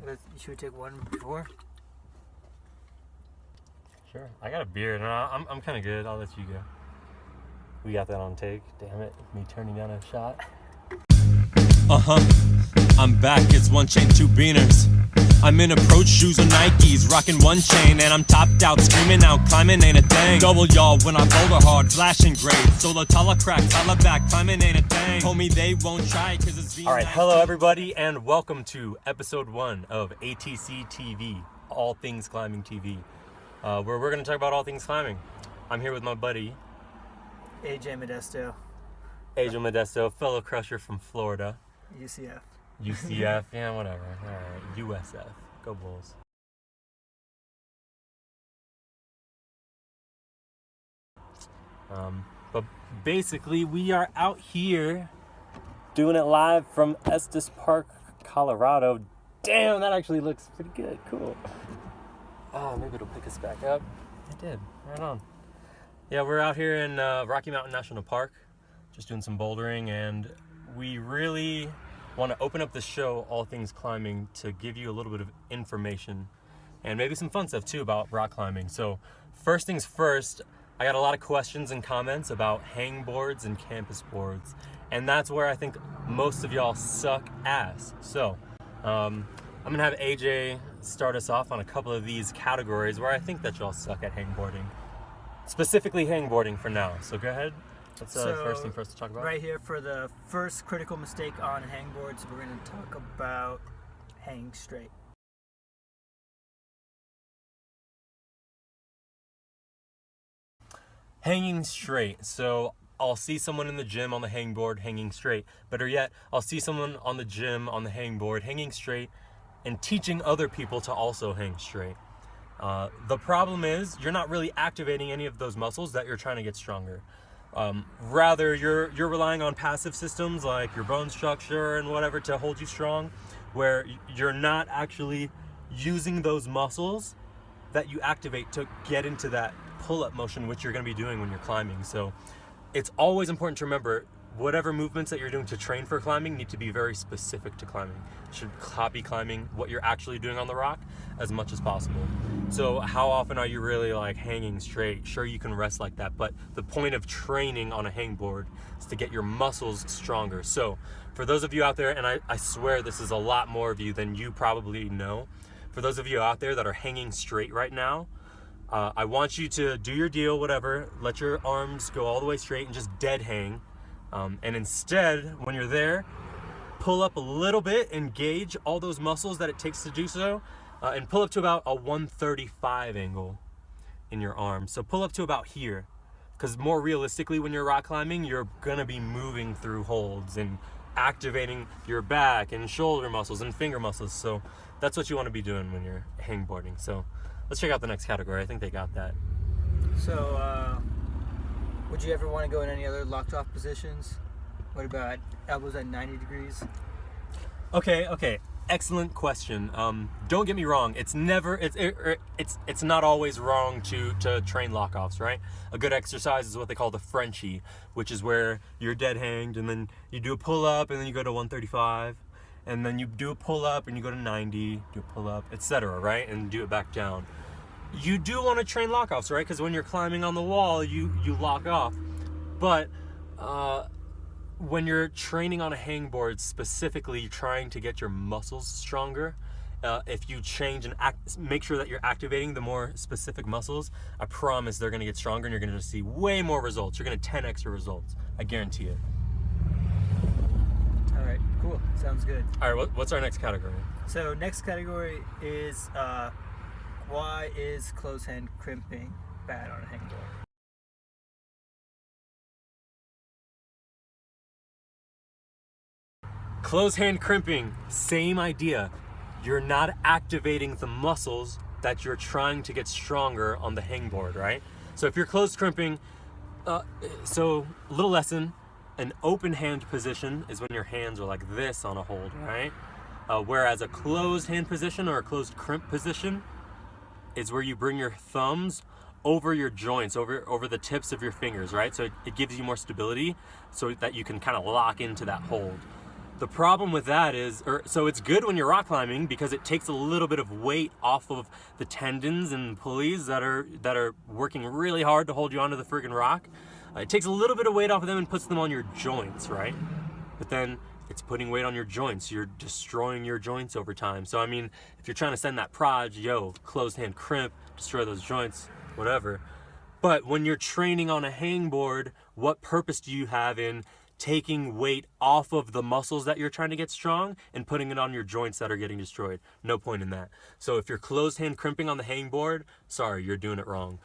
Should we take one before? Sure. I got a beer. No, I'm kind of good. I'll let you go. We got that on take. Damn it. Me turning down a shot. I'm back. It's one chain, two beaners. I'm in approach shoes or Nikes, rocking one chain, and I'm topped out, screaming out, climbing ain't a thing. Double y'all when I boulder hard, flashing grade. Solar taller crack, taller back, climbing ain't a thing. Homie, they won't try, cause it's Alright, hello everybody, and welcome to episode 1 of ATC-TV, All Things Climbing TV, where we're going to talk about all things climbing. I'm here with my buddy, AJ Modesto. AJ Modesto, fellow crusher from Florida. UCF. UCF, yeah, whatever. Alright, USF. Go Bulls. But basically, we are out here doing it live from Estes Park, Colorado. Damn, that actually looks pretty good. Cool. Oh, maybe it'll pick us back up. It did. Right on. Yeah, we're out here in Rocky Mountain National Park, just doing some bouldering, and we really want to open up the show, All Things Climbing, to give you a little bit of information and maybe some fun stuff too about rock climbing. So first things first, I got a lot of questions and comments about hangboards and campus boards, and that's where I think most of y'all suck ass. So I'm gonna have AJ start us off on a couple of these categories where I think that y'all suck at hangboarding, specifically hangboarding for now. So go ahead. What's the first thing for us to talk about? Right here for the first critical mistake on hangboards, we're going to talk about hanging straight. Hanging straight. So I'll see someone in the gym on the hangboard hanging straight. Better yet, I'll see someone on the gym on the hangboard hanging straight and teaching other people to also hang straight. The problem is you're not really activating any of those muscles that you're trying to get stronger. Rather, you're relying on passive systems like your bone structure and whatever to hold you strong, where you're not actually using those muscles that you activate to get into that pull-up motion, which you're going to be doing when you're climbing. So it's always important to remember whatever movements that you're doing to train for climbing need to be very specific to climbing. You should copy climbing what you're actually doing on the rock as much as possible. So how often are you really like hanging straight? Sure, you can rest like that, but the point of training on a hangboard is to get your muscles stronger. So for those of you out there, and I swear this is a lot more of you than you probably know, for those of you out there that are hanging straight right now, I want you to do your deal, whatever, let your arms go all the way straight and just dead hang. And instead, when you're there, pull up a little bit, engage all those muscles that it takes to do so, and pull up to about a 135 angle in your arm. So pull up to about here, because more realistically, when you're rock climbing, you're gonna be moving through holds and activating your back and shoulder muscles and finger muscles. So that's what you want to be doing when you're hangboarding. So let's check out the next category. I think they got that. So, would you ever want to go in any other locked off positions? What about elbows at 90 degrees? Okay. Excellent question. Don't get me wrong. It's not always wrong to train lock-offs, right? A good exercise is what they call the Frenchie, which is where you're dead hanged and then you do a pull-up and then you go to 135, and then you do a pull-up and you go to 90, do a pull-up, etc., right? And do it back down. You do want to train lock-offs, right? Because when you're climbing on the wall, you lock off. But when you're training on a hangboard, specifically trying to get your muscles stronger, if you change and make sure that you're activating the more specific muscles, I promise they're going to get stronger and you're going to see way more results. You're going to 10x your results. I guarantee it. All right, cool. Sounds good. All right, what's our next category? So next category is why is closed hand crimping bad on a hangboard? Closed hand crimping, same idea. You're not activating the muscles that you're trying to get stronger on the hangboard, right? So if you're closed crimping, so little lesson, an open hand position is when your hands are like this on a hold, right? Whereas a closed hand position or a closed crimp position is where you bring your thumbs over your joints, over the tips of your fingers, right? So it gives you more stability so that you can kind of lock into that hold. The problem with that is, so it's good when you're rock climbing because it takes a little bit of weight off of the tendons and pulleys that are working really hard to hold you onto the friggin' rock. It takes a little bit of weight off of them and puts them on your joints, right? But then it's putting weight on your joints. You're destroying your joints over time. So I mean, if you're trying to send that proj, closed hand crimp, destroy those joints, whatever. But when you're training on a hangboard, what purpose do you have in taking weight off of the muscles that you're trying to get strong and putting it on your joints that are getting destroyed? No point in that. So if you're closed hand crimping on the hangboard, sorry, you're doing it wrong.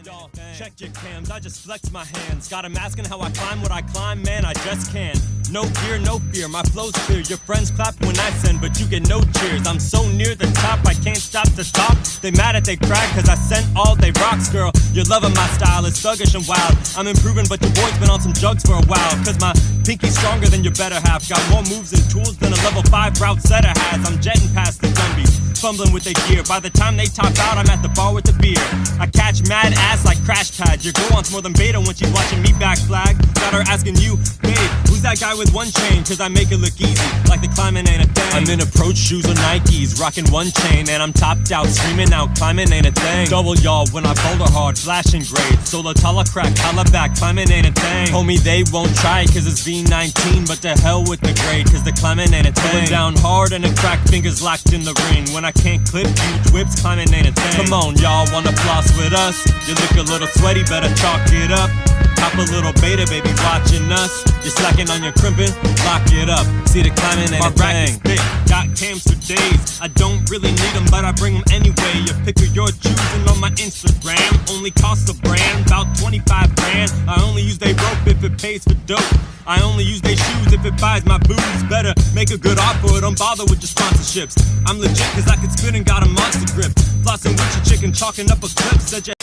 Y'all, check your cams, I just flex my hands. Got 'em asking how I climb what I climb, man, I just can. No gear, no fear, my flow's clear. Your friends clap when I send, but you get no cheers. I'm so near the top, I can't stop to talk. They mad at they brag, cause I sent all they rocks, girl. You're loving my style, it's thuggish and wild. I'm improving, but your boy's been on some drugs for a while. Cause my pinky's stronger than your better half. Got more moves and tools than a level 5 route setter has. I'm jetting past the dumbies, fumbling with their gear. By the time they top out, I'm at the bar with the beer. I catch mad ass like crash pads. Your girl wants more than beta when she's watching me back flag. Got her asking you, babe, who's that guy with one chain? Cause I make it look easy, like the climbing ain't a thing. I'm in approach shoes or Nikes, rocking one chain, and I'm topped out, screaming out, climbing ain't a thing. Double y'all when I boulder hard, flashing grade. Solar tala crack, holla back, climbing ain't a thing. Homie, they won't try it cause it's V19, but to hell with the grade, cause the climbing ain't a thing. Going down hard and the crack fingers locked in the ring. When I can't clip huge whips, climbing ain't a thing. Come on, y'all wanna floss with us? You look a little sweaty, better chalk it up. Top a little beta, baby, watching us. You're slacking on your crimping, lock it up. See the climbing ain't a thing. My rack is thick, got cams for days. I don't really need them, but I bring them anyway. You pick who you're choosing on my Instagram. Only cost a brand, about 25 grand. I only use they rope if it pays for dope. I only use they shoes if it buys my booze. Better make a good offer, don't bother with your sponsorships. I'm legit cause I can spit and got a monster grip. Flossing with your chicken, chalking up a clip. Such a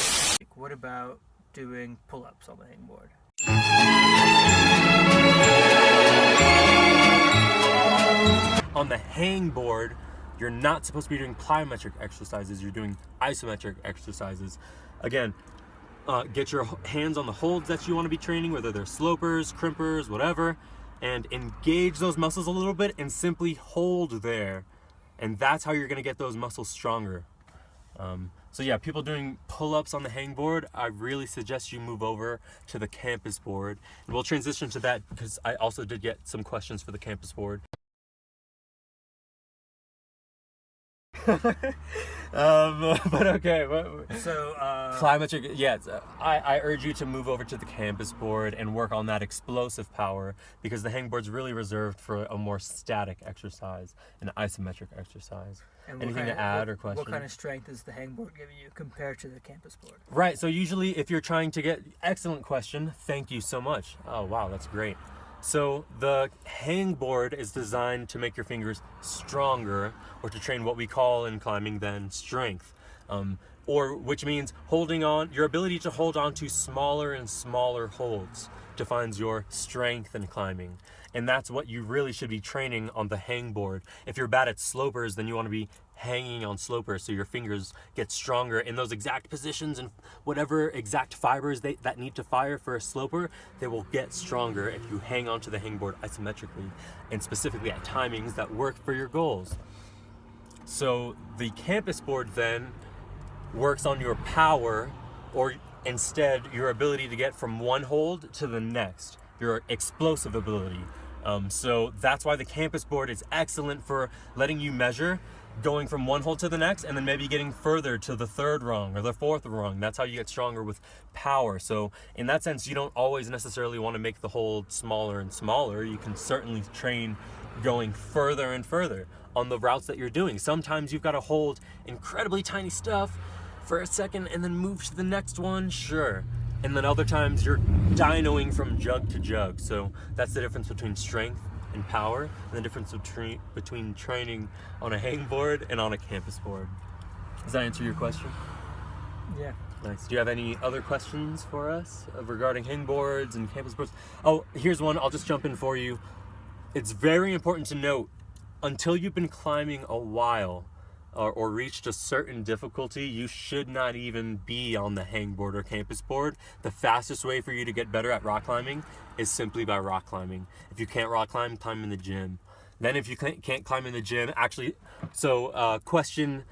What about doing pull-ups on the hangboard? On the hangboard, you're not supposed to be doing plyometric exercises, you're doing isometric exercises. Again, get your hands on the holds that you want to be training, whether they're slopers, crimpers, whatever, and engage those muscles a little bit and simply hold there. And that's how you're going to get those muscles stronger. So yeah, people doing pull-ups on the hangboard, I really suggest you move over to the campus board. And we'll transition to that because I also did get some questions for the campus board. But okay. So, plyometric, yes. I urge you to move over to the campus board and work on that explosive power because the hangboard's really reserved for a more static exercise, an isometric exercise. and Anything to add or question? What kind of strength is the hangboard giving you compared to the campus board? Right, so usually if you're trying to get, excellent question, thank you so much. Oh wow, that's great. So the hangboard is designed to make your fingers stronger, or to train what we call in climbing then strength, which means holding on, your ability to hold on to smaller and smaller holds defines your strength in climbing. And that's what you really should be training on the hangboard. If you're bad at slopers, then you want to be hanging on slopers so your fingers get stronger in those exact positions, and whatever exact fibers that need to fire for a sloper, they will get stronger if you hang onto the hangboard isometrically and specifically at timings that work for your goals. So the campus board then works on your power, or instead your ability to get from one hold to the next, your explosive ability. So that's why the campus board is excellent for letting you measure going from one hold to the next, and then maybe getting further to the third rung or the fourth rung. That's how you get stronger with power. So in that sense, you don't always necessarily want to make the hold smaller and smaller. You can certainly train going further and further on the routes that you're doing. Sometimes you've got to hold incredibly tiny stuff for a second and then move to the next one, sure. And then other times you're dynoing from jug to jug. So that's the difference between strength and power, and the difference between training on a hangboard and on a campus board. Does that answer your question? Yeah. Nice. Do you have any other questions for us regarding hangboards and campus boards? Oh, here's one. I'll just jump in for you. It's very important to note, until you've been climbing a while or reached a certain difficulty, you should not even be on the hangboard or campus board. The fastest way for you to get better at rock climbing is simply by rock climbing. If you can't rock climb, climb in the gym. Then if you can't climb in the gym, actually, so question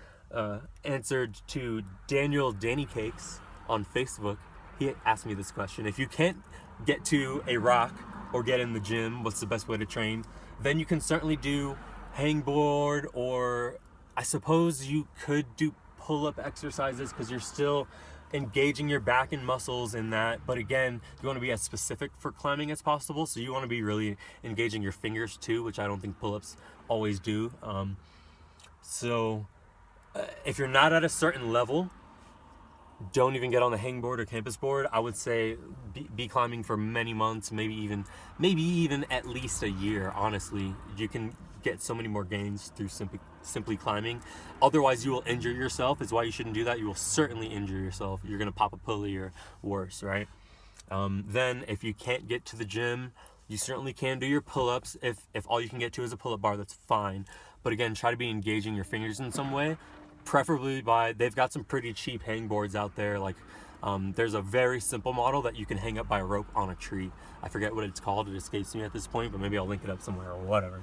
answered to Daniel Danny Cakes on Facebook. He asked me this question. If you can't get to a rock or get in the gym, what's the best way to train? Then you can certainly do hangboard, or I suppose you could do pull-up exercises because you're still engaging your back and muscles in that. But again, you want to be as specific for climbing as possible. So you want to be really engaging your fingers too, which I don't think pull-ups always do. If you're not at a certain level, don't even get on the hangboard or campus board. I would say be climbing for many months, maybe even at least a year. Honestly, you can get so many more gains through simply climbing. Otherwise, you will injure yourself. It's why you shouldn't do that. You will certainly injure yourself. You're gonna pop a pulley or worse, right? Then if you can't get to the gym, you certainly can do your pull-ups. If all you can get to is a pull-up bar, that's fine. But again, try to be engaging your fingers in some way. Preferably they've got some pretty cheap hangboards out there. Like there's a very simple model that you can hang up by a rope on a tree. I forget what it's called. It escapes me at this point, but maybe I'll link it up somewhere or whatever.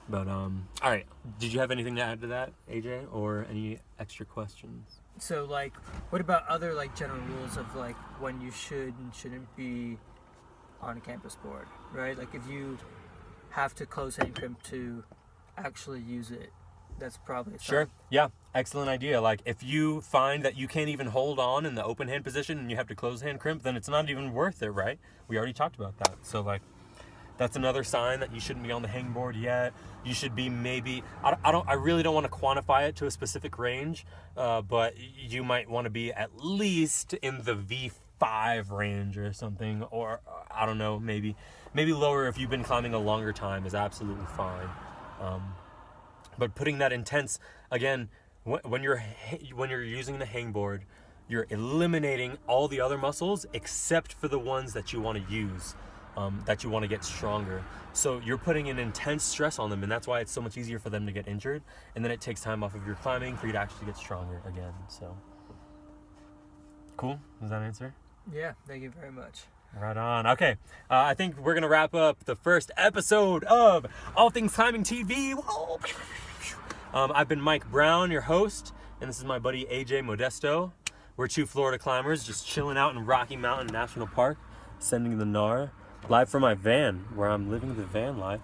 But all right. Did you have anything to add to that, AJ, or any extra questions? So like, what about other like general rules of like when you should and shouldn't be on a campus board, right? Like if you have to close hand crimp to actually use it, that's probably sure. Yeah, excellent idea. Like if you find that you can't even hold on in the open hand position and you have to close hand crimp, then it's not even worth it, right? We already talked about that. So like, that's another sign that you shouldn't be on the hangboard yet. You should be maybe, I really don't want to quantify it to a specific range, but you might want to be at least in the V5 range or something, or I don't know, maybe lower if you've been climbing a longer time is absolutely fine. But putting that intense, again, when you're using the hangboard, you're eliminating all the other muscles except for the ones that you want to use. That you want to get stronger. So you're putting an intense stress on them, and that's why it's so much easier for them to get injured, and then it takes time off of your climbing for you to actually get stronger again. So cool. Does that answer? Yeah, thank you very much. Right on. Okay, I think we're gonna wrap up the first episode of All Things Climbing TV. Whoa. I've been Mike Brown, your host, and this is my buddy AJ Modesto. We're two Florida climbers just chilling out in Rocky Mountain National Park, sending the gnar. Live from my van, where I'm living the van life.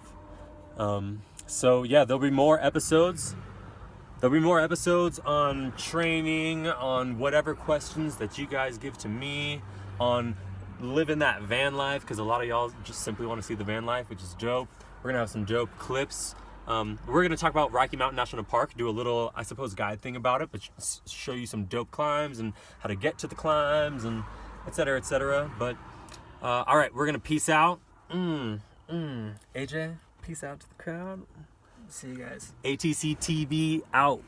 So yeah, there'll be more episodes. There'll be more episodes on training, on whatever questions that you guys give to me, on living that van life, because a lot of y'all just simply want to see the van life, which is dope. We're gonna have some dope clips. We're gonna talk about Rocky Mountain National Park, do a little, I suppose, guide thing about it, but show you some dope climbs and how to get to the climbs and et cetera, et cetera. But all right, we're gonna peace out. AJ, peace out to the crowd. See you guys. ATC-TV out.